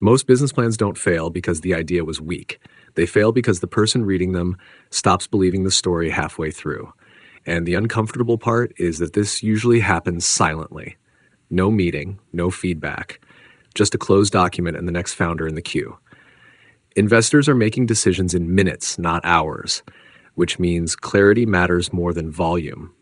Most business plans don't fail because the idea was weak. They fail because the person reading them stops believing the story halfway through. And the uncomfortable part is that this usually happens silently. No meeting, no feedback, just a closed document and the next founder in the queue. Investors are making decisions in minutes, not hours, which means clarity matters more than volume.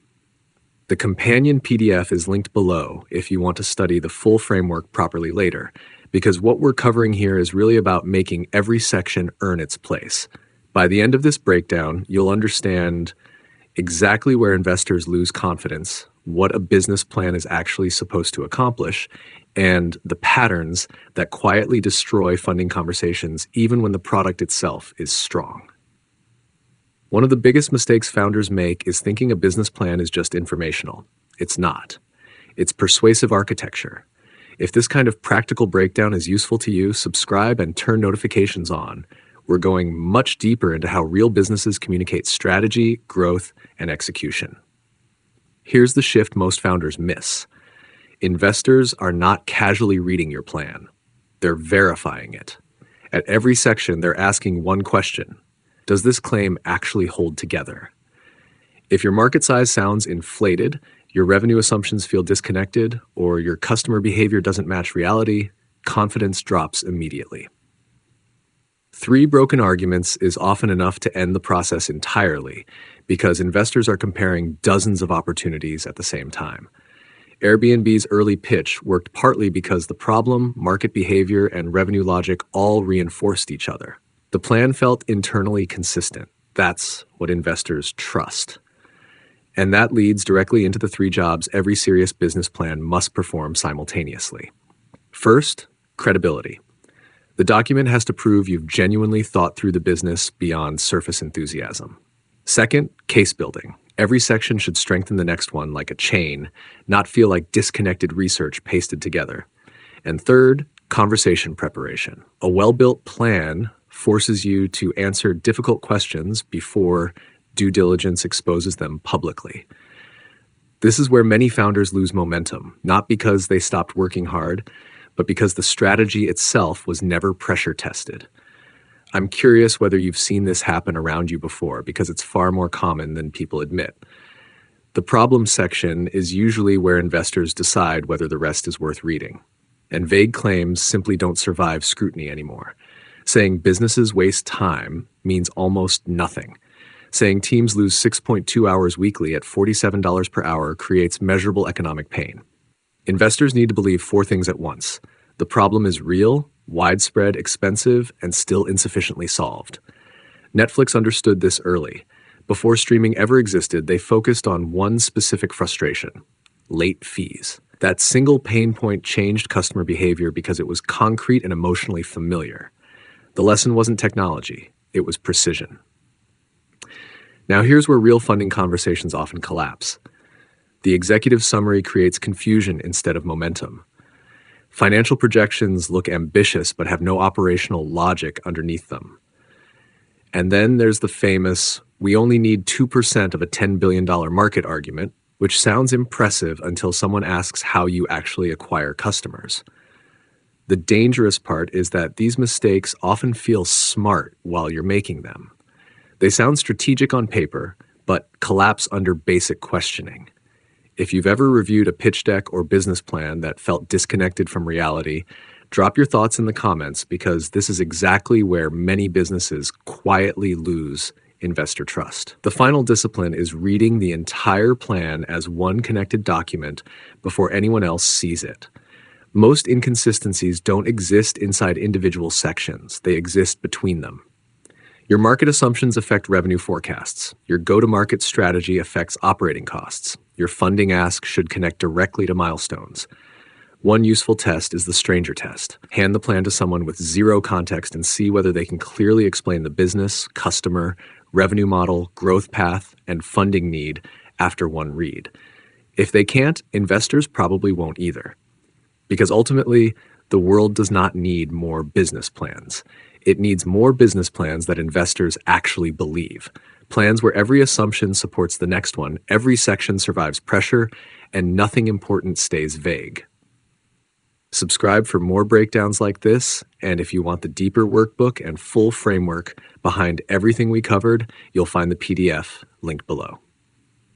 The companion PDF is linked below if you want to study the full framework properly later, because what we're covering here is really about making every section earn its place. By the end of this breakdown, you'll understand exactly where investors lose confidence, what a business plan is actually supposed to accomplish, and the patterns that quietly destroy funding conversations even when the product itself is strong. One of the biggest mistakes founders make is thinking a business plan is just informational. It's not. It's persuasive architecture. If this kind of practical breakdown is useful to you, subscribe and turn notifications on. We're going much deeper into how real businesses communicate strategy, growth, and execution. Here's the shift most founders miss. Investors are not casually reading your plan. They're verifying it. At every section, they're asking one question. Does this claim actually hold together? If your market size sounds inflated, your revenue assumptions feel disconnected, or your customer behavior doesn't match reality, confidence drops immediately. 3 broken arguments is often enough to end the process entirely because investors are comparing dozens of opportunities at the same time. Airbnb's early pitch worked partly because the problem, market behavior, and revenue logic all reinforced each other. The plan felt internally consistent. That's what investors trust. And that leads directly into the 3 jobs every serious business plan must perform simultaneously. First, credibility. The document has to prove you've genuinely thought through the business beyond surface enthusiasm. Second, case building. Every section should strengthen the next one like a chain, not feel like disconnected research pasted together. And third, conversation preparation. A well-built plan forces you to answer difficult questions before due diligence exposes them publicly. This is where many founders lose momentum, not because they stopped working hard, but because the strategy itself was never pressure tested. I'm curious whether you've seen this happen around you before, because it's far more common than people admit. The problem section is usually where investors decide whether the rest is worth reading. And vague claims simply don't survive scrutiny anymore. Saying businesses waste time means almost nothing. Saying teams lose 6.2 hours weekly at $47 per hour creates measurable economic pain. Investors need to believe 4 things at once. The problem is real, widespread, expensive, and still insufficiently solved. Netflix understood this early. Before streaming ever existed, they focused on one specific frustration: late fees. That single pain point changed customer behavior because it was concrete and emotionally familiar. The lesson wasn't technology, it was precision. Now here's where real funding conversations often collapse. The executive summary creates confusion instead of momentum. Financial projections look ambitious but have no operational logic underneath them. And then there's the famous, we only need 2% of a $10 billion market argument, which sounds impressive until someone asks how you actually acquire customers. The dangerous part is that these mistakes often feel smart while you're making them. They sound strategic on paper, but collapse under basic questioning. If you've ever reviewed a pitch deck or business plan that felt disconnected from reality, drop your thoughts in the comments, because this is exactly where many businesses quietly lose investor trust. The final discipline is reading the entire plan as one connected document before anyone else sees it. Most inconsistencies don't exist inside individual sections. They exist between them. Your market assumptions affect revenue forecasts. Your go-to-market strategy affects operating costs. Your funding ask should connect directly to milestones. One useful test is the stranger test. Hand the plan to someone with zero context and see whether they can clearly explain the business, customer, revenue model, growth path, and funding need after one read. If they can't, investors probably won't either. Because ultimately, the world does not need more business plans. It needs more business plans that investors actually believe. Plans where every assumption supports the next one, every section survives pressure, and nothing important stays vague. Subscribe for more breakdowns like this, and if you want the deeper workbook and full framework behind everything we covered, you'll find the PDF linked below.